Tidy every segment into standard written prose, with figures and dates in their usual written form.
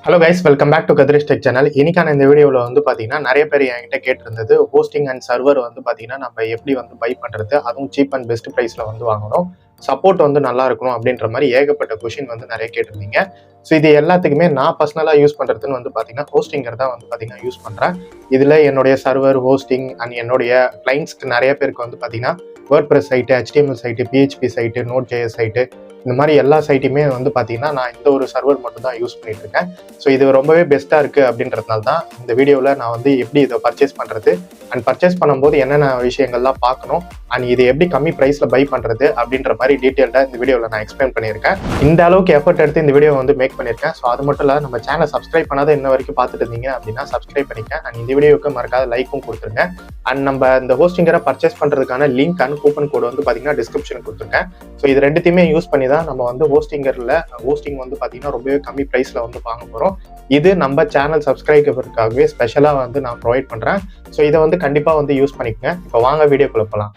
Hello guys, welcome back to Kathiresh tech channel. இன்னைக்கான இந்த வீடியோவில் வந்து பார்த்தீங்கன்னா நிறைய பேர் என்கிட்ட கேட்டிருந்தது ஹோஸ்டிங் அண்ட் சர்வர் வந்து பார்த்தீங்கன்னா நம்ம எப்படி வந்து பை பண்ணுறது, அதுவும் சீப் அண்ட் பெஸ்ட் ப்ரைஸில் வந்து வாங்கணும், சப்போர்ட் வந்து நல்லா இருக்கணும் அப்படின்ற மாதிரி ஏகப்பட்ட கொஷின் வந்து நிறைய கேட்டிருந்தீங்க. ஸோ இது எல்லாத்துக்குமே நான் பர்சனலாக யூஸ் பண்ணுறதுன்னு வந்து பார்த்தீங்கன்னா ஹோஸ்டிங்கர் தான் வந்து பார்த்தீங்கன்னா யூஸ் பண்ணுறேன். இதில் என்னுடைய சர்வர் ஹோஸ்டிங் அண்ட் என்னுடைய கிளைண்ட்ஸ்க்கு நிறைய பேருக்கு வந்து பார்த்தீங்கன்னா WordPress site, HTML site, PHP site, Node.js site, இந்த மாதிரி எல்லா சைட்டுமே வந்து பார்த்தீங்கன்னா நான் இந்த ஒரு சர்வர் மட்டும் தான் யூஸ் பண்ணிட்டு இருக்கேன். ஸோ இது ரொம்பவே பெஸ்ட்டாக இருக்குது அப்படின்றதுனால தான் இந்த வீடியோவில் நான் வந்து எப்படி இதை பர்ச்சேஸ் பண்ணுறது அண்ட் பர்ச்சேஸ் பண்ணும்போது என்னென்ன விஷயங்கள்லாம் பார்க்கணும் அண்ட் இது எப்படி கம்மி ப்ரைஸில் பை பண்ணுறது அப்படின்ற மாதிரி டீட்டெயில்டாக இந்த வீடியோவில் நான் எக்ஸ்பிளைன் பண்ணியிருக்கேன். இந்த அளவுக்கு எஃபர்ட் எடுத்து இந்த வீடியோ வந்து மேக் பண்ணியிருக்கேன். ஸோ அது மட்டும் இல்லை, நம்ம சேனலை சப்ஸ்கிரைப் பண்ணாத இன்ன வரைக்கும் பார்த்துட்டு இருந்தீங்க அப்படின்னா சப்ஸ்கிரைப் பண்ணிக்கேன் அண்ட் இந்த வீடியோவுக்கு மறக்காத லைக்கும் கொடுத்துருங்க. அண்ட் நம்ம இந்த ஹோஸ்டிங்கரை பர்ச்சேஸ் பண்ணுறதுக்கான லிங்க் அண்ட் கூப்பன் கோடு வந்து பார்த்தீங்கன்னா டிஸ்கிரிப்ஷனுக்கு கொடுத்துருக்கேன். ஸோ இது ரெண்டுத்தையுமே யூஸ் பண்ணி தான் நம்ம வந்து ஹோஸ்டிங் வந்து பார்த்தீங்கன்னா ரொம்பவே கம்மி ப்ரைஸில் வந்து வாங்க போகிறோம். இது நம்ம சேனல் சப்ஸ்கிரைபருக்காகவே ஸ்பெஷலாக வந்து நான் ப்ரொவைட் பண்ணுறேன். ஸோ இதை வந்து கண்டிப்பாக வந்து யூஸ் பண்ணிக்கோங்க. இப்போ வாங்க வீடியோக்குள்ள போகலாம்.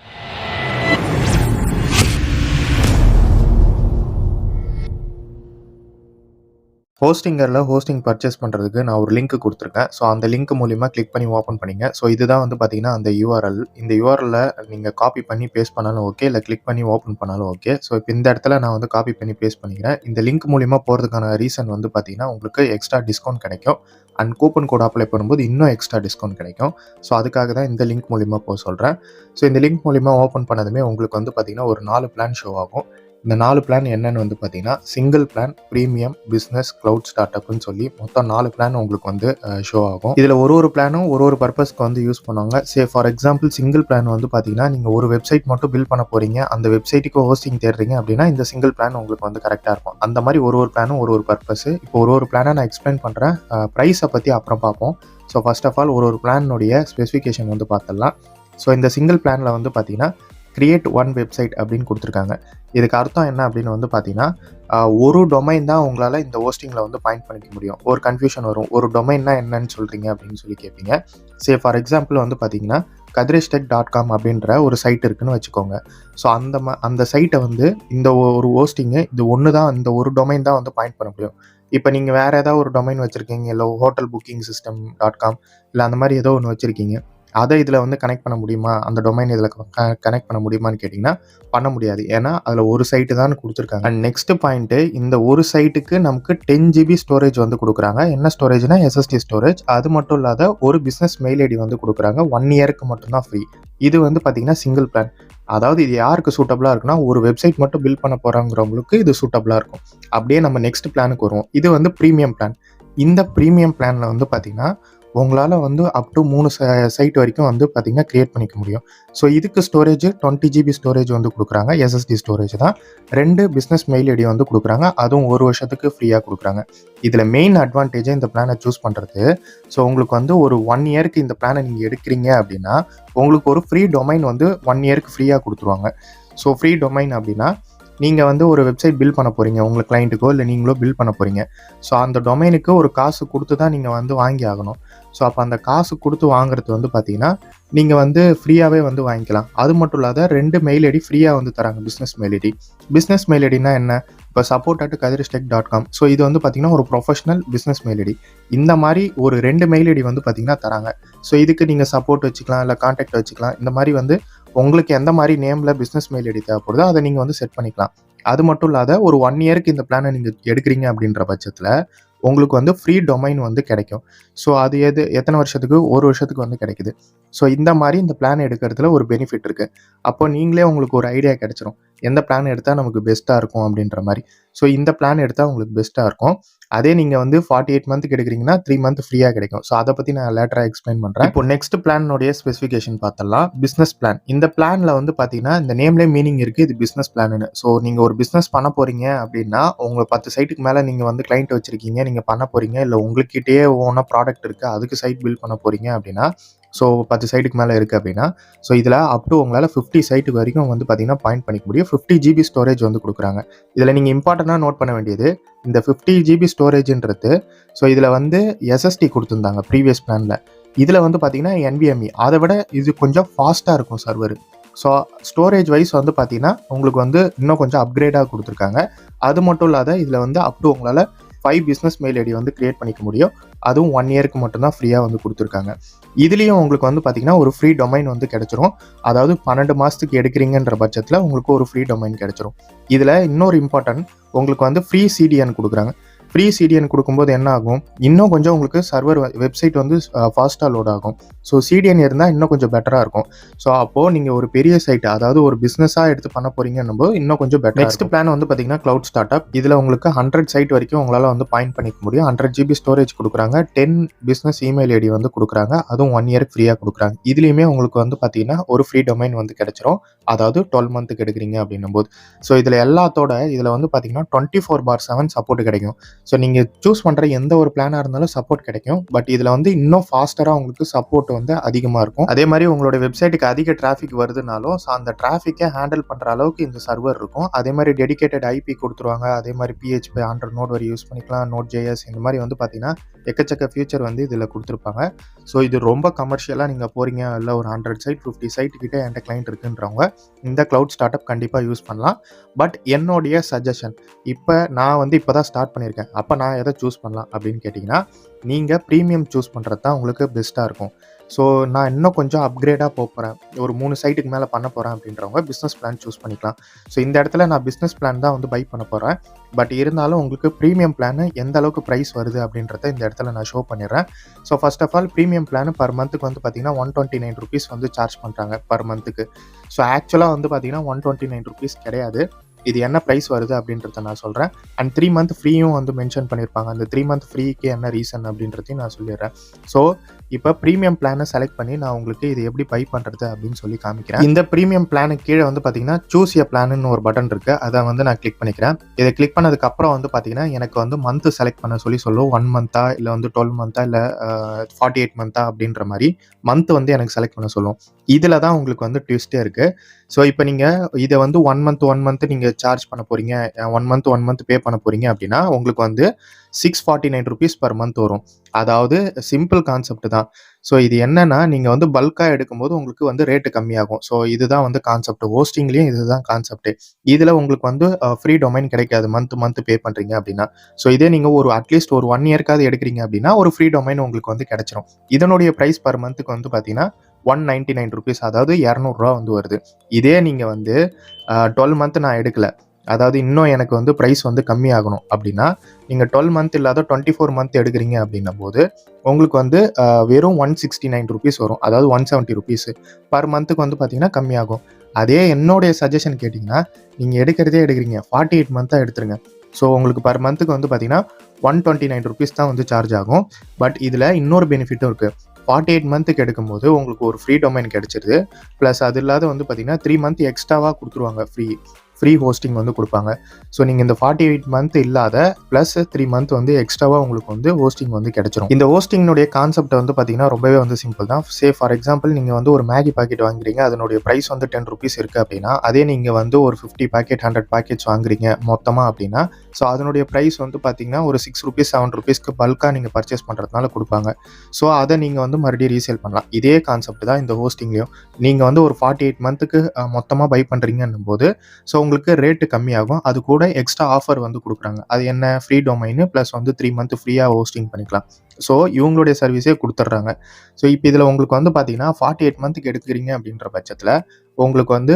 ஹோஸ்டிங்கரில் ஹோஸ்டிங் பர்ச்சேஸ் பண்ணுறதுக்கு நான் ஒரு லிங்க் கொடுத்துருக்கேன். ஸோ அந்த லிங்க் மூலிமா கிளிக் பண்ணி ஓப்பன் பண்ணிங்க. ஸோ இதுதான் வந்து பார்த்தீங்கன்னா அந்த URL. இந்த URL நீங்கள் காப்பி பண்ணி பேஸ்ட் பண்ணாலும் ஓகே, இல்லை கிளிக் பண்ணி ஓப்பன் பண்ணாலும் ஓகே. ஸோ இப்போ இந்த இடத்துல நான் வந்து காப்பி பண்ணி பேஸ்ட் பண்ணிக்கிறேன். இந்த லிங்க் மூலிமா போகிறதுக்கான ரீசன் வந்து பார்த்தீங்கன்னா உங்களுக்கு எக்ஸ்ட்ரா டிஸ்கவுண்ட் கிடைக்கும் அண்ட் கூப்பன் கோட் அப்ளை பண்ணும்போது இன்னும் எக்ஸ்ட்ரா டிஸ்கவுண்ட் கிடைக்கும். ஸோ அதுக்காக தான் இந்த லிங்க் மூலிமா போக சொல்கிறேன். ஸோ இந்த லிங்க் மூலிமா ஓப்பன் பண்ணதுமே உங்களுக்கு வந்து பார்த்தீங்கன்னா ஒரு 4 பிளான் ஷோ ஆகும். இந்த 4 பிளான் என்னன்னு வந்து பார்த்தீங்கன்னா single plan, premium, business, cloud, start அப்னு சொல்லி மொத்தம் 4 பிளான் உங்களுக்கு வந்து ஷோ ஆகும். இதில் ஒரு பிளானும் ஒரு பர்பஸ்க்கு வந்து யூஸ் பண்ணுவாங்க. ஃபார் எக்ஸாம்பிள் சிங்கிள் பிளான் வந்து பார்த்தீங்கன்னா நீங்கள் ஒரு வெப்சைட் மட்டும் பில்ட் பண்ண போகிறீங்க, அந்த வெப்சைட்டுக்கு ஹோஸ்டிங் தேடுறீங்க அப்படின்னா இந்த சிங்கிள் பிளான் உங்களுக்கு வந்து கரெக்டாக இருக்கும். அந்த மாதிரி ஒரு பிளானும் ஒரு பர்பஸ். இப்போ ஒரு பிளானை நான் எக்ஸ்பிளைன் பண்ணுறேன். ப்ரைஸை பற்றி அப்புறம் பார்ப்போம். ஸோ ஃபர்ஸ்ட் ஆஃப் ஆல் ஒரு பிளானுடைய ஸ்பெசிஃபிகேஷன் வந்து பார்த்துடலாம். ஸோ இந்த சிங்கிள் பிளானில் வந்து பார்த்தீங்கன்னா கிரியேட் ஒன் வெப்சைட் அப்படின்னு கொடுத்துருக்காங்க. இதுக்கு அர்த்தம் என்ன அப்படின்னு வந்து பார்த்தீங்கன்னா ஒரு டொமைன் தான் உங்களால் இந்த ஹோஸ்டிங்கில் வந்து பாயிண்ட் பண்ணிக்க முடியும். ஒரு கன்ஃபியூஷன் வரும், ஒரு டொமைன்னா என்னன்னு சொல்கிறீங்க அப்படின்னு சொல்லி கேட்பீங்க. ஃபார் எக்ஸாம்பிள் வந்து பார்த்தீங்கன்னா kadrishtech.com அப்படின்ற ஒரு சைட் இருக்குன்னு வச்சுக்கோங்க. ஸோ அந்த சைட்டை வந்து இந்த ஒரு ஹோஸ்டிங்கு இது ஒன்று தான், இந்த ஒரு டொமைன் தான் வந்து பாயிண்ட் பண்ண முடியும். இப்போ நீங்கள் வேறு ஏதாவது ஒரு டொமைன் வச்சுருக்கீங்க, இல்லை ஹோட்டல் புக்கிங் சிஸ்டம்.com இல்லை அந்த மாதிரி ஏதோ ஒன்று வச்சுருக்கீங்க, அதை இதில் வந்து கனெக்ட் பண்ண முடியுமா, அந்த டொமைன் இதில் கனெக்ட் பண்ண முடியுமான்னு கேட்டிங்கன்னா பண்ண முடியாது. ஏன்னா அதில் ஒரு சைட்டு தான் கொடுத்துருக்காங்க. அண்ட் நெக்ஸ்ட் பாயிண்ட்டு, இந்த ஒரு சைட்டுக்கு நமக்கு 10 GB ஸ்டோரேஜ் வந்து கொடுக்குறாங்க. என்ன ஸ்டோரேஜ்னா SSD ஸ்டோரேஜ். அது மட்டும் இல்லாத ஒரு பிஸ்னஸ் மெயில் ஐடி வந்து கொடுக்குறாங்க. 1 இயருக்கு மட்டும்தான் ஃப்ரீ. இது வந்து பார்த்தீங்கன்னா சிங்கிள் பிளான். அதாவது இது யாருக்கு சூட்டபிளாக இருக்குன்னா ஒரு வெப்சைட் மட்டும் பில்ட் பண்ண போகிறவங்களுக்கு இது சூட்டபிளாக இருக்கும். அப்படியே நம்ம நெக்ஸ்ட் பிளானுக்கு வருவோம். இது வந்து ப்ரீமியம் பிளான். இந்த ப்ரீமியம் பிளானில் வந்து பார்த்தீங்கன்னா உங்களால் வந்து அப் டு 3 சைட் வரைக்கும் வந்து பார்த்தீங்கன்னா க்ரியேட் பண்ணிக்க முடியும். ஸோ இதுக்கு ஸ்டோரேஜ் 20 GB ஸ்டோரேஜ் வந்து கொடுக்குறாங்க. SSD ஸ்டோரேஜ் தான். 2 பிஸ்னஸ் மெயில் ஐடி வந்து கொடுக்குறாங்க. அதுவும் 1 வருஷத்துக்கு ஃப்ரீயாக கொடுக்குறாங்க. இதில் மெயின் அட்வான்டேஜே இந்த பிளானை சூஸ் பண்ணுறது. ஸோ உங்களுக்கு வந்து ஒரு 1 இயருக்கு இந்த பிளானை நீங்கள் எடுக்கிறீங்க அப்படின்னா உங்களுக்கு ஒரு ஃப்ரீ டொமைன் வந்து 1 இயருக்கு ஃப்ரீயாக கொடுத்துருவாங்க. ஸோ ஃப்ரீ டொமைன் அப்படின்னா நீங்கள் வந்து ஒரு வெப்சைட் பில்ட் பண்ண போகிறீங்க, உங்கள் கிளைண்ட்டுக்கோ இல்லை நீங்களோ பில்ட் பண்ண போகிறீங்க. ஸோ அந்த டொமைனுக்கு ஒரு காசு கொடுத்து தான் நீங்கள் வந்து வாங்கி ஆகணும். ஸோ அப்போ அந்த காசு கொடுத்து வாங்குறது வந்து பார்த்தீங்கன்னா நீங்கள் வந்து ஃப்ரீயாகவே வந்து வாங்கிக்கலாம். அது மட்டும் இல்லாத 2 மெயில் ஐடி ஃப்ரீயாக வந்து தராங்க. Business mail ID. Business mail ஐடினா என்ன? இப்போ support@kadrishtech.com. ஸோ இது வந்து பார்த்தீங்கன்னா ஒரு ப்ரொஃபஷனல் பிஸ்னஸ் மெயில் ஐடி. இந்த மாதிரி ஒரு 2 மெயில் ஐடி வந்து பார்த்தீங்கன்னா தராங்க. ஸோ இதுக்கு நீங்கள் சப்போர்ட் வச்சுக்கலாம், இல்லை கான்டாக்ட் வச்சுக்கலாம். இந்த மாதிரி வந்து உங்களுக்கு எந்த மாதிரி நேமில் பிஸ்னஸ் மெயில் ஐடி தேவைப்படுதோ அதை நீங்கள் வந்து செட் பண்ணிக்கலாம். அது மட்டும் இல்லாத ஒரு 1 இயருக்கு இந்த பிளானை நீங்கள் எடுக்கிறீங்க அப்படின்ற பட்சத்தில் உங்களுக்கு வந்து ஃப்ரீ டொமைன் வந்து கிடைக்கும். ஸோ அது எத்தனை வருஷத்துக்கு? 1 வருஷத்துக்கு வந்து கிடைக்குது. ஸோ இந்த மாதிரி இந்த பிளான் எடுக்கிறதுல ஒரு பெனிஃபிட் இருக்குது. அப்போ நீங்களே உங்களுக்கு ஒரு ஐடியா கிடைச்சிரும், எந்த பிளான் எடுத்தால் நமக்கு பெஸ்ட்டாக இருக்கும் அப்படின்ற மாதிரி. ஸோ இந்த பிளான் எடுத்தால் உங்களுக்கு பெஸ்ட்டாக இருக்கும். அதே நீங்கள் வந்து 48 மந்த்துக்கு எடுக்கிறீங்கன்னா 3 மந்த் ஃப்ரீயாக கிடைக்கும். ஸோ அதை பற்றி நான் லேட்டராக எக்ஸ்பிளைன் பண்ணுறேன். இப்போ நெக்ஸ்ட் பிளானுடைய ஸ்பெசிஃபிகேஷன் பார்த்தலாம். Business plan. இந்த பிளானில் வந்து பார்த்தீங்கன்னா இந்த நேம்லேயே மீனிங் இருக்குது, இது பிஸ்னஸ் பிளான்னு. ஸோ நீங்கள் ஒரு பிஸ்னஸ் பண்ண போகிறீங்க அப்படின்னா உங்கள் 10 சைட்டுக்கு மேலே நீங்கள் வந்து கிளைண்ட் வச்சுருக்கீங்க, நீங்கள் பண்ண போகிறீங்க, இல்லை உங்கள்கிட்டயே ஓனாக ப்ராடக்ட் இருக்குது, அதுக்கு சைட் பில்ட் பண்ண போகிறீங்க அப்படின்னா, ஸோ 10 சைட்டுக்கு மேலே இருக்குது அப்படின்னா ஸோ இதில் அப் டு உங்களால் 50 சைட்டுக்கு வரைக்கும் வந்து பார்த்தீங்கன்னா பாயிண்ட் பண்ணிக்க முடியும். 50 GB ஸ்டோரேஜ் வந்து கொடுக்குறாங்க. இதில் நீங்கள் இம்பார்ட்டண்ட்டாக நோட் பண்ண வேண்டியது, இந்த 50 GB ஸ்டோரேஜ்ன்றது ஸோ இதில் வந்து SSD கொடுத்துருந்தாங்க ப்ரீவியஸ் பிளானில். இதில் வந்து பார்த்தீங்கன்னா NVMe. அதை விட இது கொஞ்சம் ஃபாஸ்ட்டாக இருக்கும் சர்வர். ஸோ ஸ்டோரேஜ் வைஸ் வந்து பார்த்தீங்கன்னா உங்களுக்கு வந்து இன்னும் கொஞ்சம் அப்கிரேடாக கொடுத்துருக்காங்க. அது மட்டும் இல்லாத இதில் வந்து அப் டு உங்களால் 5 பிஸ்னஸ் மெயில் ஐடி வந்து கிரியேட் பண்ணிக்க முடியும். அதுவும் 1 இயருக்கு மட்டும்தான் ஃப்ரீயாக வந்து கொடுத்துருக்காங்க. இதுலேயும் உங்களுக்கு வந்து பார்த்தீங்கன்னா ஒரு ஃப்ரீ டொமைன் வந்து கிடைச்சிரும். அதாவது 12 மாதத்துக்கு எடுக்கிறீங்கன்ற பட்சத்தில் உங்களுக்கு ஒரு ஃப்ரீ டொமைன் கிடைச்சிரும். இதில் இன்னொரு இம்பார்ட்டன்ட், உங்களுக்கு வந்து ஃப்ரீ சிடிஎன் கொடுக்குறாங்க. ஃப்ரீ சிடிஎன் கொடுக்கும்போது என்ன ஆகும், இன்னும் கொஞ்சம் உங்களுக்கு சர்வர் வெப்சைட் வந்து ஃபாஸ்ட்டாக லோட் ஆகும். ஸோ சிடிஎன் இருந்தால் இன்னும் கொஞ்சம் பெட்டராக இருக்கும். ஸோ அப்போது நீங்கள் ஒரு பெரிய சைட், அதாவது ஒரு பிஸ்னஸாக எடுத்து பண்ண போகிறீங்கன்னும் போது இன்னும் கொஞ்சம் பெட்டர். நெக்ஸ்ட் பிளான் வந்து பார்த்தீங்கன்னா க்ளவுட் ஸ்டார்ட் அப். இதில் உங்களுக்கு 100 சைட் வரைக்கும் உங்களால் வந்து பாயிண்ட் பண்ணிக்க முடியும். 100 GB ஸ்டோரேஜ் கொடுக்குறாங்க. 10 பிஸ்னஸ் இமெயில் ஐடி வந்து கொடுக்குறாங்க. அதுவும் 1 இயருக்கு ஃப்ரீயாக கொடுக்குறாங்க. இதுலேயுமே உங்களுக்கு வந்து பார்த்தீங்கன்னா ஒரு ஃப்ரீ டொமைன் வந்து கிடைச்சிரும். அதாவது 12 மந்த்துக்கு எடுக்கிறீங்க அப்படின்னும் போது. ஸோ இதில் இதில் வந்து பார்த்தீங்கன்னா 24/7 சப்போர்ட் கிடைக்கும். ஸோ நீங்கள் சூஸ் பண்ணுற எந்த ஒரு பிளானாக இருந்தாலும் சப்போர்ட் கிடைக்கும். பட் இதில் வந்து இன்னும் ஃபாஸ்டராக உங்களுக்கு சப்போர்ட் வந்து அதிகமாக இருக்கும். அதே மாதிரி உங்களோட வெப்சைட்டுக்கு அதிக டிராஃபிக் வருதுனாலும் அந்த டிராஃபிக்கை ஹேண்டில் பண்ணுற அளவுக்கு இந்த சர்வர் இருக்கும். அதே மாதிரி டெடிகேட்டட் ஐபி கொடுத்துருவாங்க. அதே மாதிரி PHP 100 நோட் வரை யூஸ் பண்ணிக்கலாம். Node.js இந்த மாதிரி வந்து பார்த்தீங்கன்னா எக்கச்சக்க ஃபியூச்சர் வந்து இதில் கொடுத்துருப்பாங்க. ஸோ இது ரொம்ப கமர்ஷியலாக நீங்கள் போகிறீங்க, இல்லை ஒரு 100 சைட் 50 சைட் கிட்டே என்கிட்ட கிளைண்ட் இருக்குன்றவங்க இந்த க்ளவுட் ஸ்டார்ட் அப் கண்டிப்பாக யூஸ் பண்ணலாம். பட் என்னுடைய சஜஷன், நான் வந்து இப்போ தான் ஸ்டார்ட் பண்ணியிருக்கேன். அப்போ நான் எதை சூஸ் பண்ணலாம் அப்படின்னு கேட்டிங்கன்னா, நீங்கள் ப்ரீமியம் சூஸ் பண்ணுறது தான் உங்களுக்கு பெஸ்ட்டாக இருக்கும். ஸோ நான் இன்னும் கொஞ்சம் அப்கிரேடாக போகிறேன், ஒரு 3 சைட்டுக்கு மேலே பண்ண போகிறேன் அப்படின்றவங்க பிஸ்னஸ் பிளான் சூஸ் பண்ணிக்கலாம். ஸோ இந்த இடத்துல நான் பிஸ்னஸ் பிளான் தான் வந்து பை பண்ண போகிறேன். பட் இருந்தாலும் உங்களுக்கு ப்ரீமியம் பிளான் எந்த அளவுக்கு ப்ரைஸ் வருது அப்படின்றத இந்த இடத்துல நான் ஷோ பண்ணிடுறேன். So first of all premium plan per மந்த்துக்கு வந்து பார்த்தீங்கன்னா ₹129 வந்து சார்ஜ் பண்ணுறாங்க பர் மந்த்துக்கு. ஸோ ஆக்சுவலாக வந்து பார்த்தீங்கன்னா ₹129 கிடையாது. இது என்ன ப்ரைஸ் வருது அப்படின்றத நான் சொல்கிறேன். அண்ட் 3 மந்த் ஃப்ரீயும் வந்து மென்ஷன் பண்ணியிருப்பாங்க. அந்த 3 மந்த் ஃப்ரீக்கு என்ன ரீசன் அப்படின்றதையும் நான் சொல்லிடுறேன். ஸோ இப்போ ப்ரீமியம் பிளானை செலக்ட் பண்ணி நான் உங்களுக்கு இது எப்படி பை பண்ணுறது அப்படின்னு சொல்லி காமிக்கிறேன். இந்த ப்ரீமியம் பிளானுக்கு கீழே வந்து பார்த்தீங்கன்னா சூஸ் எ பிளான்னு ஒரு பட்டன் இருக்குது. அதை வந்து நான் கிளிக் பண்ணிக்கிறேன். இதை கிளிக் பண்ணதுக்கப்புறம் வந்து பார்த்தீங்கன்னா எனக்கு வந்து மந்த்து செலக்ட் பண்ண சொல்லும். 1 மந்த்தா இல்லை வந்து 12 மந்த்தா இல்லை 48 மந்த்தா அப்படின்ற மாதிரி மந்த் வந்து எனக்கு செலக்ட் பண்ண சொல்லும். இதில் தான் உங்களுக்கு வந்து ட்விஸ்டே இருக்குது. ஸோ இப்போ நீங்கள் இதை வந்து 1 மந்த் நீங்கள் சார்ஜ் பண்ண போகிறீங்க, 1 மந்த் பே பண்ண போகிறீங்க அப்படின்னா உங்களுக்கு வந்து ₹649 பர் மந்த் வரும். அதாவது சிம்பிள் கான்செப்ட் தான். ஸோ இது என்னன்னா, நீங்கள் வந்து பல்காக எடுக்கும்போது உங்களுக்கு வந்து ரேட்டு கம்மியாகும். ஸோ இதுதான் வந்து கான்செப்ட். ஹோஸ்டிங்லேயும் இதுதான் கான்செப்ட். இதில் உங்களுக்கு வந்து ஃப்ரீ டொமைன் கிடைக்காது மந்த் பே பண்ணுறீங்க அப்படின்னா. ஸோ இதே நீங்கள் ஒரு அட்லீஸ்ட் ஒரு 1 இயர்க்காவது எடுக்கிறீங்க அப்படின்னா ஒரு ஃப்ரீ டொமைன் உங்களுக்கு வந்து கிடைச்சிரும். இதனுடைய ப்ரைஸ் பர் மந்த்துக்கு வந்து பார்த்தீங்கன்னா ₹199, அதாவது ₹200 வந்து வருது. இதே நீங்கள் வந்து 12 மந்த் நான் எடுக்கல, அதாவது இன்னும் எனக்கு வந்து ப்ரைஸ் வந்து கம்மியாகணும் அப்படின்னா நீங்கள் 12 மந்த் இல்லாத 24 மந்த் எடுக்கிறீங்க அப்படின்னும் போது உங்களுக்கு வந்து வெறும் ₹169 வரும். அதாவது ₹170 பர் மந்த்துக்கு வந்து பார்த்தீங்கன்னா கம்மியாகும். அதே என்னுடைய சஜஷன் கேட்டிங்கன்னா, நீங்கள் எடுக்கிறீங்க 48 மந்த்தாக எடுத்துருங்க. ஸோ உங்களுக்கு பர் மந்த்துக்கு வந்து பார்த்தீங்கன்னா ₹129 தான் வந்து சார்ஜ் ஆகும். பட் இதில் இன்னொரு பெனிஃபிட்டும் இருக்குது. 48 மந்த்துக்கு எடுக்கும்போது உங்களுக்கு ஒரு ஃப்ரீ டொமைன் கிடைச்சிருது. ப்ளஸ் அது இல்லாத வந்து பார்த்தீங்கன்னா 3 மந்த் எக்ஸ்ட்ராவாக கொடுத்துருவாங்க. ஃப்ரீ ஹோஸ்டிங் வந்து கொடுப்பாங்க. ஸோ நீங்கள் இந்த 48 மந்த் இல்லாத ப்ளஸ் 3 மந்த் வந்து எக்ஸ்ட்ராவாக உங்களுக்கு வந்து ஹோஸ்டிங் வந்து கிடைச்சிரும். இந்த ஹோஸ்டிங்னுடைய கான்செப்ட் வந்து பார்த்தீங்கன்னா ரொம்பவே வந்து சிம்பிள் தான். ஃபார் எக்ஸாம்பிள் நீங்கள் வந்து ஒரு மேகி பாக்கெட் வாங்குறீங்க, அதனுடைய ப்ரைஸ் வந்து ₹10 இருக்குது அப்படின்னா, அதே நீங்கள் வந்து ஒரு 50 பாக்கெட் 100 பாக்கெட்ஸ் வாங்குறீங்க மொத்தமாக அப்படின்னா, ஸோ அதனுடைய ப்ரைஸ் வந்து பார்த்தீங்கன்னா ஒரு ₹6 ₹7க்கு பல்காக நீங்கள் பர்ச்சேஸ் பண்ணுறதுனால கொடுப்பாங்க. ஸோ அதை நீங்கள் வந்து மறுபடியும் ரீசேல் பண்ணலாம். இதே கான்செப்ட் தான் இந்த ஹோஸ்டிங்லேயும். நீங்கள் வந்து ஒரு 48 மந்த்துக்கு மொத்தமாக பை பண்ணுறீங்கன்னும் போது ஸோ உங்களுக்கு ரேட்டு கம்மியாகும். அது கூட எக்ஸ்ட்ரா ஆஃபர் வந்து கொடுக்குறாங்க. அது என்ன, ஃப்ரீ டொமைன் ப்ளஸ் வந்து 3 மந்த் ஃப்ரீயாக ஹோஸ்டிங் பண்ணிக்கலாம். ஸோ இவங்களுடைய சர்வீஸே கொடுத்துட்றாங்க. ஸோ இப்போ இதில் உங்களுக்கு வந்து பார்த்தீங்கன்னா 48 மந்த்துக்கு எடுக்கிறீங்க அப்படின்ற பட்சத்தில் உங்களுக்கு வந்து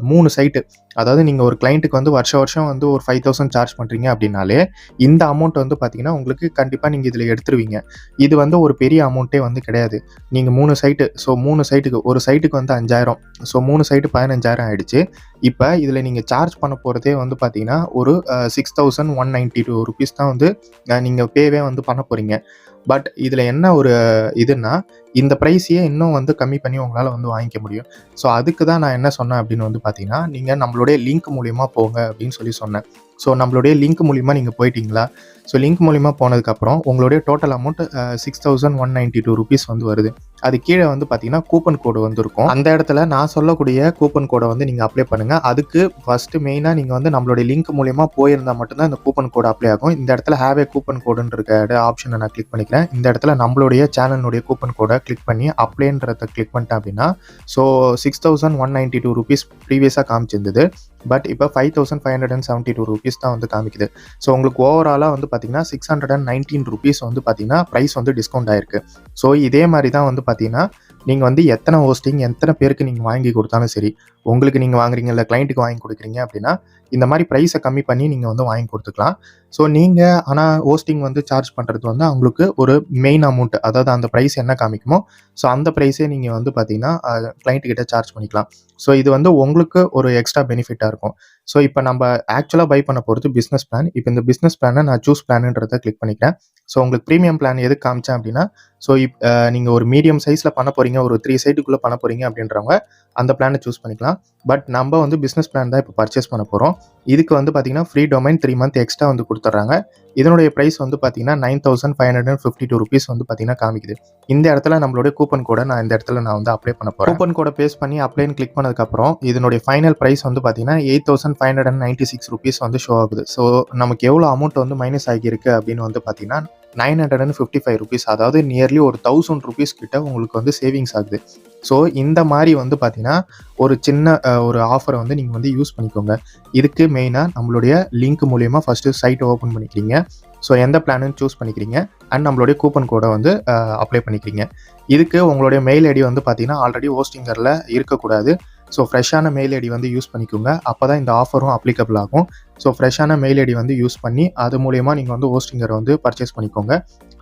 3 சைட்டு, அதாவது நீங்கள் ஒரு கிளைண்ட்டுக்கு வந்து வருஷம் வந்து ஒரு 5000 சார்ஜ் பண்ணுறீங்க அப்படின்னாலே இந்த அமௌண்ட் வந்து பார்த்தீங்கன்னா உங்களுக்கு கண்டிப்பாக நீங்கள் இதில் எடுத்துருவீங்க. இது வந்து ஒரு பெரிய அமௌண்ட்டே வந்து கிடையாது. நீங்கள் 3 சைட்டு, ஸோ 3 சைட்டுக்கு ஒரு சைட்டுக்கு வந்து 5000, ஸோ 3 சைட்டு 15000 ஆகிடுச்சு. இப்போ இதில் நீங்கள் சார்ஜ் பண்ண போகிறதே வந்து பார்த்தீங்கன்னா ஒரு ₹6192 தான் வந்து நீங்கள் பேவே வந்து பண்ண போகிறீங்க. பட் இதில் என்ன ஒரு இதுன்னா, இந்த ப்ரைஸையே இன்னும் வந்து கம்மி பண்ணி உங்களால் வந்து வாங்கிக்க முடியும். ஸோ அதுக்கு தான் நான் என்ன சொன்னேன் அப்படின்னு வந்து பார்த்தீங்கன்னா, நீங்கள் நம்மளுடைய லிங்க் மூலிமா போங்க அப்படின்னு சொன்னேன். ஸோ நம்மளுடைய லிங்க் மூலிமா நீங்கள் போயிட்டீங்களா? ஸோ லிங்க் மூலிமா போனதுக்கப்புறம் உங்களுடைய டோட்டல் அமௌண்ட் ₹6192 வந்து வருது. அது கீழே வந்து பார்த்தீங்கன்னா கூப்பன் கோடு வந்து இருக்கும். அந்த இடத்துல நான் சொல்லக்கூடிய கூப்பன் கோடை வந்து நீங்கள் அப்ளை பண்ணுங்கள். அதுக்கு ஃபஸ்ட்டு மெயினாக நீங்கள் வந்து நம்மளுடைய லிங்க் மூலிமா போயிருந்தால் மட்டும்தான் இந்த கூப்பன் கோடு அப்ளை ஆகும். இந்த இடத்துல ஹேவ் ஏ கூப்பன் கோடுன்னு இருக்க ஆப்ஷனை நான் கிளிக் பண்ணிக்கிறேன். இந்த இடத்துல நம்மளுடைய சேனலுடைய கூப்பன் கோடை கிளிக் பண்ணி அப்ளைன்றதை கிளிக் பண்ணிட்டேன் அப்படின்னா, ஸோ ₹6192 ப்ரீவியஸாக காமிச்சிருந்தது. பட் இப்போ ₹5,572 தான் வந்து காமிக்குது. ஸோ உங்களுக்கு ஓவராலாக வந்து பார்த்தீங்கன்னா ₹619 வந்து பார்த்தீங்கன்னா ப்ரைஸ் வந்து டிஸ்கவுண்ட் ஆயிருக்கு. ஸோ இதே மாதிரி தான் வந்து பார்த்தீங்கன்னா நீங்கள் வந்து எத்தனை ஹோஸ்டிங் எத்தனை பேருக்கு நீங்கள் வாங்கி கொடுத்தாலும் சரி, உங்களுக்கு நீங்கள் வாங்குறீங்க இல்லை கிளைண்ட்டுக்கு வாங்கி கொடுக்குறீங்க அப்படின்னா இந்த மாதிரி ப்ரைஸை கம்மி பண்ணி நீங்கள் வந்து வாங்கி கொடுத்துக்கலாம். ஸோ நீங்கள் ஆனால் ஹோஸ்டிங் வந்து சார்ஜ் பண்ணுறது வந்து அவங்களுக்கு ஒரு மெயின் அமௌண்ட், அதாவது அந்த ப்ரைஸ் என்ன காமிக்குமோ ஸோ அந்த ப்ரைஸே நீங்கள் வந்து பார்த்தீங்கன்னா கிளைண்ட்டுக்கிட்ட சார்ஜ் பண்ணிக்கலாம். ஸோ இது வந்து உங்களுக்கு ஒரு எக்ஸ்ட்ரா பெனிஃபிட்டாக இருக்கும். ஸோ இப்போ நம்ம ஆக்சுவலாக பை பண்ண போகிறது பிஸ்னஸ் பிளான். இப்போ இந்த பிஸ்னஸ் பிளானை நான் சூஸ் பிளான்ன்றதை கிளிக் பண்ணிக்கிறேன். ஸோ உங்களுக்கு ப்ரீமியம் பிளான் எதுக்கு காமிச்சேன் அப்படின்னா, ஸோ நீங்கள் ஒரு மீடியம் சைஸில் பண்ண போகிறீங்க, ஒரு 3 சைட்டுக்குள்ளே பண்ண போகிறீங்க அப்படின்றவங்க அந்த பிளானை சூஸ் பண்ணிக்கலாம். பட் நம்ம வந்து பிஸ்னஸ் பிளான் தான் இப்போ பர்ச்சேஸ் பண்ண போகிறோம். இதுக்கு வந்து பார்த்தீங்கன்னா ஃப்ரீ டொமைன் 3 மந்த் எக்ஸ்ட்ரா வந்து கொடுத்துட்றாங்க. இதனுடைய ப்ரைஸ் வந்து பார்த்தீங்கன்னா ₹9,552 வந்து பார்த்தீங்கன்னா காமிக்குது. இந்த இடத்துல நம்மளுடைய கூப்பன் கோடை நான் இந்த இடத்துல வந்து அப்ளை பண்ண போகிறேன். கூப்பன் கோடை பேஸ்ட் பண்ணி அப்ளைன்னு கிளிக் பண்ணதுக்கப்புறம் இதனுடைய ஃபைனல் ப்ரைஸ் வந்து பார்த்தீங்கன்னா ₹8,596 வந்து ஷோ ஆகுது. ஸோ நமக்கு எவ்வளோ அமௌண்ட் வந்து மைனஸ் ஆகியிருக்கு அப்படின்னு வந்து பார்த்தீங்கன்னா ₹955, அதாவது நியர்லி ஒரு ₹1,000 கிட்ட உங்களுக்கு வந்து சேவிங்ஸ் ஆகுது. ஸோ இந்த மாதிரி வந்து பார்த்தீங்கன்னா ஒரு சின்ன ஒரு ஆஃபரை வந்து நீங்கள் வந்து யூஸ் பண்ணிக்கோங்க. இதுக்கு மெயினாக நம்மளுடைய லிங்க் மூலியமாக ஃபஸ்ட்டு சைட்டை ஓப்பன் பண்ணிக்கிறீங்க. ஸோ எந்த பிளானுன்னு சூஸ் பண்ணிக்கிறீங்க அண்ட் நம்மளுடைய கூப்பன் கோடை வந்து அப்ளை பண்ணிக்கிறீங்க. இதுக்கு உங்களுடைய மெயில் ஐடி வந்து பார்த்தீங்கன்னா ஆல்ரெடி ஹோஸ்டிங்கரில் இருக்கக்கூடாது. ஸோ ஃப்ரெஷ்ஷான மெயில் ஐடி வந்து யூஸ் பண்ணிக்கோங்க. அப்போ தான் இந்த ஆஃபரும் அப்ளிகபிள் ஆகும். ஸோ ஃப்ரெஷ்ஷான மெயில் ஐடி வந்து யூஸ் பண்ணி அது மூலயமா நீங்கள் வந்து ஹோஸ்டிங்கரை வந்து பர்ச்சேஸ் பண்ணிக்கோங்க.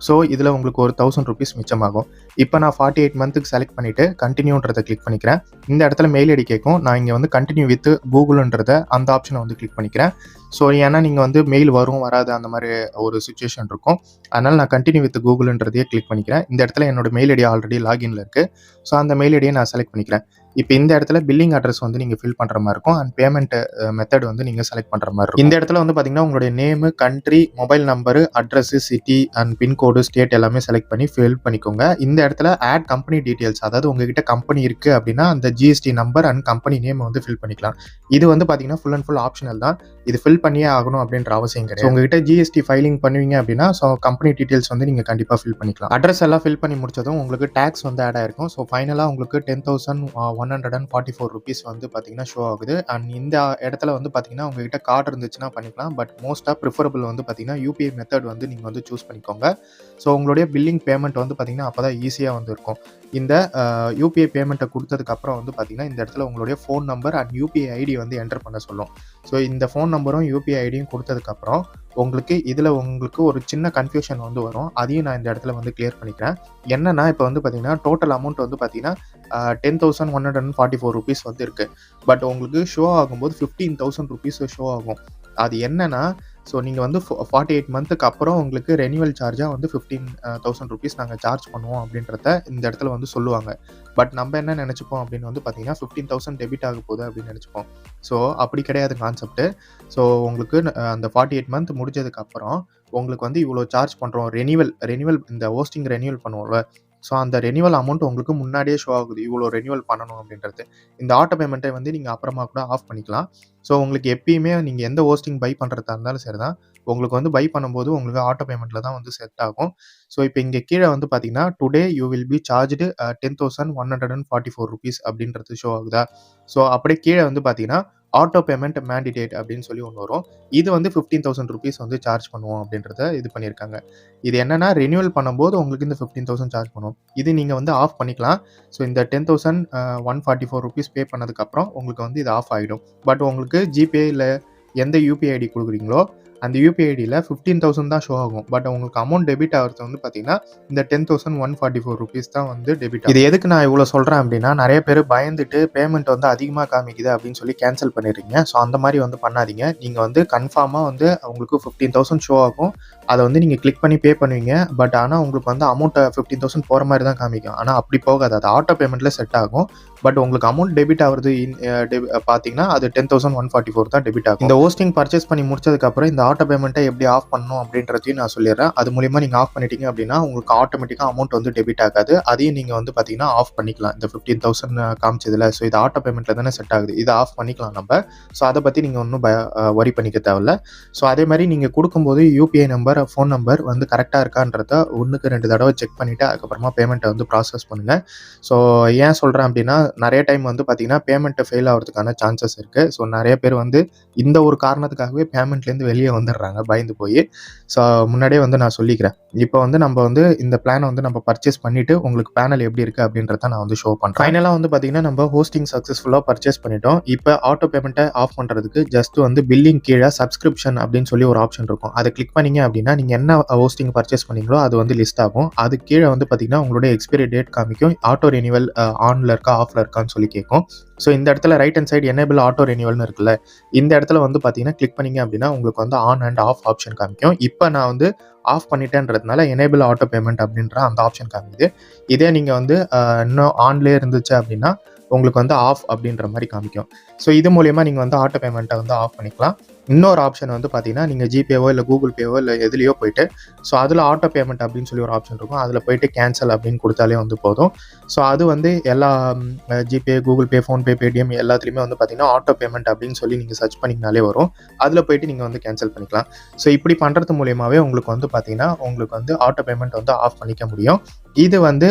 ஸோ இதில் உங்களுக்கு ஒரு ₹1,000 மிச்சமாகும். இப்போ நான் 48 மந்த்துக்கு செலக்ட் பண்ணிவிட்டு கண்டினியூன்றதை கிளிக் பண்ணிக்கிறேன். இந்த இடத்துல மெயில் ஐடி கேட்கும். நான் இங்கே வந்து கண்டினியூ வித் கூகுள்ன்றத அந்த ஆப்ஷனை வந்து கிளிக் பண்ணிக்கிறேன். ஸோ ஏன்னா நீங்கள் வந்து மெயில் வரும் வராது அந்த மாதிரி ஒரு சுச்சுவேஷன் இருக்கும். அதனால் நான் கண்டினியூ வித் கூகுள்ன்றதையே கிளிக் பண்ணிக்கிறேன். இந்த இடத்துல என்னோட மெயில் ஐடி ஆல்ரெடி லாகின்ல இருக்குது. ஸோ அந்த மெயில் ஐடியை நான் செலக்ட் பண்ணிக்கிறேன். இப்போ இந்த இடத்துல பில்லிங் அட்ரஸ் வந்து நீங்கள் ஃபில் பண்ணுற மாதிரி இருக்கும் அண்ட் பேமெண்ட் மெத்தட் வந்து நீங்கள் செலக்ட் பண்ணுற மாதிரி இருக்கும். இந்த இடத்துல வந்து பார்த்தீங்கன்னா உங்களுடைய name, country, mobile number, address, city and pincode, state எல்லாமே செலக்ட் பண்ணி ஃபில் பண்ணிக்கோங்க. இந்த இடத்துல ஆட் கம்பெனி டீட்டெயில்ஸ், அதாவது உங்ககிட்ட கம்பெனி இருக்குது அப்படின்னா அந்த GST number and company name வந்து ஃபில் பண்ணிக்கலாம். இது வந்து பார்த்தீங்கன்னா ஃபுல் அண்ட் ஃபுல் ஆப்ஷனல் தான். இது ஃபில் பண்ணியே ஆகணும் அப்படின்ற அவசியம் கிடையாது. உங்ககிட்ட ஜிஎஸ்டி ஃபைலிங் பண்ணுவீங்க அப்படின்னா ஸோ கம்பெனி டீட்டெயில்ஸ் வந்து நீங்கள் கண்டிப்பாக ஃபில் பண்ணிக்கலாம். அட்ரஸ் எல்லாம் ஃபில் பண்ணி முடிச்சதும் உங்களுக்கு டேக்ஸ் வந்து ஆட் ஆயிருக்கும். ஸோ ஃபைனலாக உங்களுக்கு ₹10,144 வந்து பார்த்தீங்கன்னா ஷோ ஆகுது. அண்ட் இந்த இடத்துல வந்து பார்த்தீங்கன்னா உங்ககிட்ட கார்டு இருந்துச்சுன்னா பண்ணிக்கலாம். பட் மோஸ்ட்டாக ப்ரிஃபரபிள் வந்து பார்த்தீங்கன்னா யூபிஐ மெத்தட் வந்து நீங்கள் வந்து சூஸ் பண்ணிக்கோங்க. ஸோ உங்களுடைய பில்லிங் பேமெண்ட் வந்து பார்த்தீங்கன்னா அப்போ தான் ஈஸியாக வந்து இருக்கும். இந்த யூபிஐ பேமெண்ட்டை கொடுத்ததுக்கப்புறம் வந்து பார்த்தீங்கன்னா இந்த இடத்துல உங்களுடைய phone number and UPI ID வந்து என்டர் பண்ண சொல்லும். ஸோ இந்த ஃபோன் நம்பரும் யூபிஐ ஐடியும் கொடுத்ததுக்கப்புறம் உங்களுக்கு ஒரு சின்ன கன்ஃபியூஷன் வந்து வரும். அதையும் நான் இந்த இடத்துல வந்து கிளியர் பண்ணிக்கிறேன். என்னன்னா இப்போ வந்து பார்த்தீங்கன்னா டோட்டல் அமௌண்ட் வந்து பார்த்தீங்கன்னா ₹10,144 வந்து இருக்குது. பட் உங்களுக்கு ஷோ ஆகும்போது ₹15,000 ஷோ ஆகும். அது என்னன்னா ஸோ நீங்கள் வந்து 48 மந்த்துக்கு அப்புறம் உங்களுக்கு ரெனிவல் சார்ஜாக வந்து ₹15,000 நாங்கள் சார்ஜ் பண்ணுவோம் அப்படின்றத இந்த இடத்துல வந்து சொல்லுவாங்க. பட் நம்ம என்ன நினச்சிப்போம் அப்படின்னு வந்து பார்த்தீங்கன்னா 15,000 டெபிட் ஆக போகுது அப்படின்னு நினச்சிப்போம். ஸோ அப்படி கிடையாது கான்செப்ட்டு. ஸோ உங்களுக்கு அந்த 48 மந்த் முடிஞ்சதுக்கப்புறம் உங்களுக்கு வந்து இவ்வளோ சார்ஜ் பண்ணுறோம். ரெனிவல் இந்த ஹோஸ்டிங் ரெனிவல் பண்ணுவோம்ல, ஸோ அந்த ரெனிவல் அமௌண்ட் உங்களுக்கு முன்னாடியே ஷோ ஆகுது. இவ்வளோ ரெனிவல் பண்ணணும் அப்படின்றது. இந்த ஆட்டோ பேமெண்ட்டை வந்து நீங்கள் அப்புறமா கூட ஆஃப் பண்ணிக்கலாம். ஸோ உங்களுக்கு எப்பயுமே நீங்கள் எந்த ஹோஸ்டிங் பை பண்ணுறதா இருந்தாலும் சரி தான், உங்களுக்கு வந்து பை பண்ணும்போது உங்களுக்கு ஆட்டோ பேமெண்ட்டில் தான் வந்து செட் ஆகும். ஸோ இப்போ இங்கே கீழே வந்து பார்த்தீங்கன்னா today you will be charged ₹10,144 அப்படின்றது ஷோ ஆகுதா. ஸோ அப்படியே கீழே வந்து பார்த்தீங்கன்னா ஆட்டோ பேமெண்ட் மேண்டிடேட் அப்படின்னு சொல்லி ஒன்று வரும். இது வந்து ₹15,000 வந்து சார்ஜ் பண்ணுவோம் அப்படின்றத இது பண்ணியிருக்காங்க. இது என்னன்னா ரெனியூவல் பண்ணும்போது உங்களுக்கு இந்த 15,000 சார்ஜ் பண்ணுவோம். இது நீங்கள் வந்து ஆஃப் பண்ணிக்கலாம். ஸோ இந்த ₹10,144 பே பண்ணதுக்கப்புறம் உங்களுக்கு வந்து இது ஆஃப் ஆகிடும். பட் உங்களுக்கு ஜிபே இல்லை எந்த யூபிஐ ஐடி கொடுக்குறீங்களோ அந்த யூபிஐ ஐடியில் 15,000 தான் ஷோ ஆகும். பட் உங்களுக்கு அமௌண்ட் டெபிட் ஆகிறது வந்து பார்த்தீங்கன்னா இந்த ₹10,144 தான் வந்து டெபிட் ஆகும். இது எதுக்கு நான் இவ்வளோ சொல்கிறேன் அப்படின்னா, நிறைய பேர் பயந்துட்டு பேமெண்ட் வந்து அதிகமாக காமிக்குது அப்படின்னு சொல்லி கேன்சல் பண்ணிடுறீங்க. ஸோ அந்த மாதிரி வந்து பண்ணாதீங்க. நீங்கள் வந்து கன்ஃபார்மாக வந்து உங்களுக்கு 15,000 ஷோ ஆகும். அதை வந்து நீங்கள் கிளிக் பண்ணி பே பண்ணுவீங்க. பட் ஆனால் உங்களுக்கு வந்து அமௌண்ட்டை 15,000 போகிற மாதிரி தான் காமிக்கும். ஆனால் அப்படி போகாது. அது ஆட்டோ பேமெண்ட்டில் செட் ஆகும். பட் உங்களுக்கு அமௌண்ட் டெபிட் ஆகுறது பார்த்தீங்கன்னா அது 10,144 தான் டெபிட் ஆகும். இந்த ஹோஸ்டிங் பர்ச்சேஸ் பண்ணி முடிச்சதுக்கப்புறம் இந்த ஆட்டோ பேமெண்ட்டை எப்படி ஆஃப் பண்ணணும் அப்படின்றதையும் நான் சொல்லிடுறேன். அது மூலியமாக நீங்கள் ஆஃப் பண்ணிட்டீங்க அப்படின்னா உங்களுக்கு ஆட்டோமேட்டிக்காக அமௌண்ட் வந்து டெபிட் ஆகாது. அதையும் நீங்கள் வந்து பார்த்தீங்கன்னா ஆஃப் பண்ணிக்கலாம். இந்த 15,000 காமிச்சதில்ல, ஸோ இது ஆட்டோ பேமெண்ட்டில் தானே செட் ஆகுது. இதை ஆஃப் பண்ணிக்கலாம் நம்ம. ஸோ அதை பற்றி நீங்கள் ஒன்றும் வரி பண்ணிக்க தேவையில்ல. ஸோ அதே மாதிரி நீங்கள் கொடுக்கும்போது யூபிஐ நம்பர் வர ஃபோன் நம்பர் வந்து கரெக்டாக இருக்கான்றத 1க்கு 2 தடவை செக் பண்ணிவிட்டு அதுக்கப்புறமா பேமெண்ட்டை வந்து ப்ராசஸ் பண்ணுங்கள். ஸோ ஏன் சொல்கிறேன் அப்படின்னா, நிறைய டைம் வந்து பார்த்தீங்கன்னா பேமெண்ட்டு ஃபெயில் ஆகிறதுக்கான சான்சஸ் இருக்குது. ஸோ நிறைய பேர் வந்து இந்த ஒரு காரணத்துக்காகவே பேமெண்ட்லேருந்து வெளியே வந்துடுறாங்க பயந்து போய். ஸோ முன்னாடியே வந்து நான் சொல்லிக்கிறேன். இப்போ வந்து நம்ம வந்து இந்த பிளானை வந்து நம்ம பர்ச்சேஸ் பண்ணிவிட்டு உங்களுக்கு பேனல் எப்படி இருக்குது அப்படின்றத நான் வந்து ஷோ பண்ணுறேன். ஃபைனலாக வந்து பார்த்தீங்கன்னா நம்ம ஹோஸ்டிங் சக்ஸஸ்ஃபுல்லாக பர்ச்சேஸ் பண்ணிட்டோம். இப்போ ஆட்டோ பேமெண்ட்டை ஆஃப் பண்ணுறதுக்கு ஜஸ்ட் வந்து பில்லிங் கீழே சப்ஸ்கிரிப்ஷன் அப்படின்னு சொல்லி ஒரு ஆப்ஷன் இருக்கும். அதை கிளிக் பண்ணிங்க அப்படின்னா நீங்கள் என்ன ஹோஸ்டிங் பர்ச்சேஸ் பண்ணீங்களோ அது வந்து லிஸ்ட் ஆகும். அது கீழே வந்து பார்த்தீங்கன்னா உங்களுடைய எக்ஸ்பைரி டேட் காமிக்கும். ஆட்டோ ரெனியூவல் ஆனில் இருக்கா ஆஃபில் இருக்கான்னு சொல்லி கேட்கும். ஸோ இந்த இடத்துல right hand side enable auto ரெனியூவல்னு இருக்குல்ல, இந்த இடத்துல வந்து பார்த்தீங்கன்னா கிளிக் பண்ணிங்க அப்படின்னா உங்களுக்கு வந்து ஆன் அண்ட் ஆஃப் ஆப்ஷன் காமிக்கும். இப்போ நான் வந்து ஆஃப் பண்ணிட்டேன்றதுனால எனேபிள் ஆட்டோ பேமெண்ட் அப்படின்ற அந்த ஆப்ஷன் காமிக்குது. இதே நீங்கள் வந்து இன்னும் ஆன்லேயே இருந்துச்சு அப்படின்னா உங்களுக்கு வந்து ஆஃப் அப்படின்ற மாதிரி காமிக்கும். ஸோ இது மூலயமா நீங்கள் வந்து ஆட்டோ பேமெண்ட்டை வந்து ஆஃப் பண்ணிக்கலாம். இன்னொரு ஆப்ஷன் வந்து பார்த்தீங்கன்னா நீங்கள் ஜிபேவோ இல்லை கூகுள் பேவோ இல்லை எதுலேயோ போயிட்டு ஸோ அதில் ஆட்டோ பேமெண்ட் அப்படின்னு சொல்லி ஒரு ஆப்ஷன் இருக்கும். அதில் போயிட்டு கேன்சல் அப்படின்னு கொடுத்தாலே வந்து போதும். ஸோ அது வந்து எல்லா GPay, Google Pay, PhonePe, Paytm எல்லாத்துலேயுமே வந்து பார்த்தீங்கன்னா ஆட்டோ பேமெண்ட் அப்படின்னு சொல்லி நீங்கள் சர்ச் பண்ணிங்கனாலே வரும். அதில் போயிட்டு நீங்கள் வந்து கேன்சல் பண்ணிக்கலாம். ஸோ இப்படி பண்ணுறது மூலியமாகவே உங்களுக்கு வந்து பார்த்தீங்கன்னா உங்களுக்கு வந்து ஆட்டோ பேமெண்ட் வந்து ஆஃப் பண்ணிக்க முடியும். இது வந்து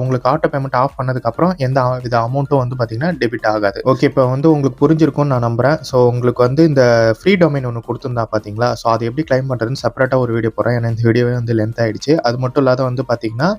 உங்களுக்கு ஆட்டோ பேமெண்ட் ஆஃப் பண்ணதுக்கப்புறம் எந்த வித அமௌண்ட்டும் வந்து பார்த்தீங்கன்னா டெபிட் ஆகாது. ஓகே, இப்போ வந்து உங்களுக்கு புரிஞ்சிருக்கும்னு நான் நம்புகிறேன். ஸோ உங்களுக்கு வந்து இந்த ஃப்ரீ டொமைன் ஒன்று கொடுத்துருந்தா பார்த்தீங்களா, ஸோ அது எப்படி கிளைம் பண்ணுறதுன்னு செப்பரேட்டாக ஒரு வீடியோ போடுறேன். ஏன்னா இந்த வீடியோவே வந்து லென்த் ஆகிடுச்சு. அது மட்டும் இல்லாத வந்து பார்த்தீங்கன்னா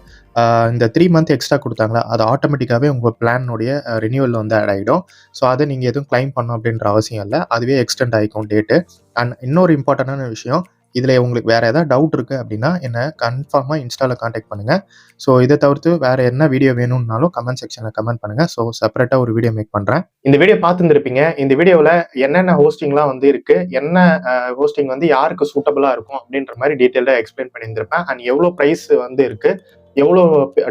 இந்த 3 மந்த் எக்ஸ்ட்ரா கொடுத்தாங்களா, அது ஆட்டோமேட்டிக்காகவே உங்கள் பிளானுடைய ரினியூவல் வந்து ஆட் ஆகிடும். ஸோ அதை நீங்கள் எதுவும் கிளைம் பண்ணணும் அப்படின்ற அவசியம் இல்லை. அதுவே எக்ஸ்டெண்ட் ஆகிக்கும் டேட்டு. அண்ட் இன்னொரு இம்பார்ட்டண்டான விஷயம், இதில் உங்களுக்கு வேறு ஏதாவது டவுட் இருக்குது அப்படின்னா என்னை கன்ஃபார்மாக இன்ஸ்டாவில் காண்டாக்ட் பண்ணுங்கள். ஸோ இதை தவிர்த்து வேறு என்ன வீடியோ வேணும்னாலும் கமெண்ட் செக்ஷனில் கமெண்ட் பண்ணுங்கள். ஸோ செப்பரேட்டாக ஒரு வீடியோ மேக் பண்ணுறேன். இந்த வீடியோ பார்த்துருந்துருப்பீங்க. இந்த வீடியோவில் என்னென்ன ஹோஸ்டிங்லாம் வந்து இருக்குது, என்ன ஹோஸ்டிங் வந்து யாருக்கு சூட்டபுளாக இருக்கும் அப்படின்ற மாதிரி டீட்டெயிலாக எக்ஸ்பிளைன் பண்ணியிருந்திருப்பேன். அண்ட் எவ்வளோ ப்ரைஸ் வந்து இருக்குது, எவ்வளோ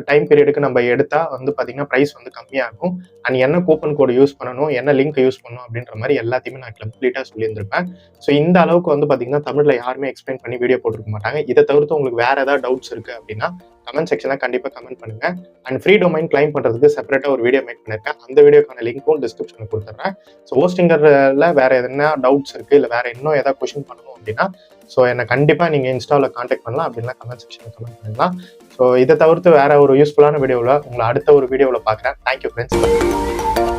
டைம் பீரியடுக்கு நம்ம எடுத்தால் வந்து பார்த்தீங்கன்னா ப்ரைஸ் வந்து கம்மியாக இருக்கும், அண்ட் என்ன கூப்பன் கோடு யூஸ் பண்ணணும், என்ன லிங்க் யூஸ் பண்ணணும் அப்படின்ற மாதிரி எல்லாத்தையுமே நான் கம்ப்ளீட்டாக சொல்லியிருந்திருப்பேன். ஸோ இந்த அளவுக்கு வந்து பார்த்தீங்கன்னா தமிழில் யாருமே எக்ஸ்பிளைன் பண்ணி வீடியோ போட்டிருக்க மாட்டாங்க. இதை தவிர்த்து உங்களுக்கு வேறு ஏதாவது டவுட்ஸ் இருக்குது அப்படின்னா கமெண்ட் செக்ஷனில் கண்டிப்பாக கமெண்ட் பண்ணுங்கள். அண்ட் ஃப்ரீ டொமைன் கிளைம் பண்ணுறதுக்கு செப்பரேட்டாக ஒரு வீடியோ மேக் பண்ணியிருக்கேன். அந்த வீடியோக்கான லிங்க்கும் டிஸ்கிரிப்ஷனில் கொடுத்துட்றேன். ஸோ ஹோஸ்டிங்கரில் வேறு எதனா டவுட்ஸ் இருக்குது, இல்லை வேறு இன்னும் ஏதாவது கொஷின் பண்ணணும் அப்படின்னா ஸோ என்னை கண்டிப்பாக நீங்கள் இன்ஸ்டாவில் காண்டாக்ட் பண்ணலாம். அப்படின்னா கமெண்ட் செக்ஷனில் கமெண்ட் பண்ணலாம். ஸோ இதை தவிர்த்து வேறு ஒரு யூஸ்ஃபுல்லான வீடியோவில் உங்களை அடுத்த ஒரு வீடியோவில் பார்க்குறேன். Thank you friends.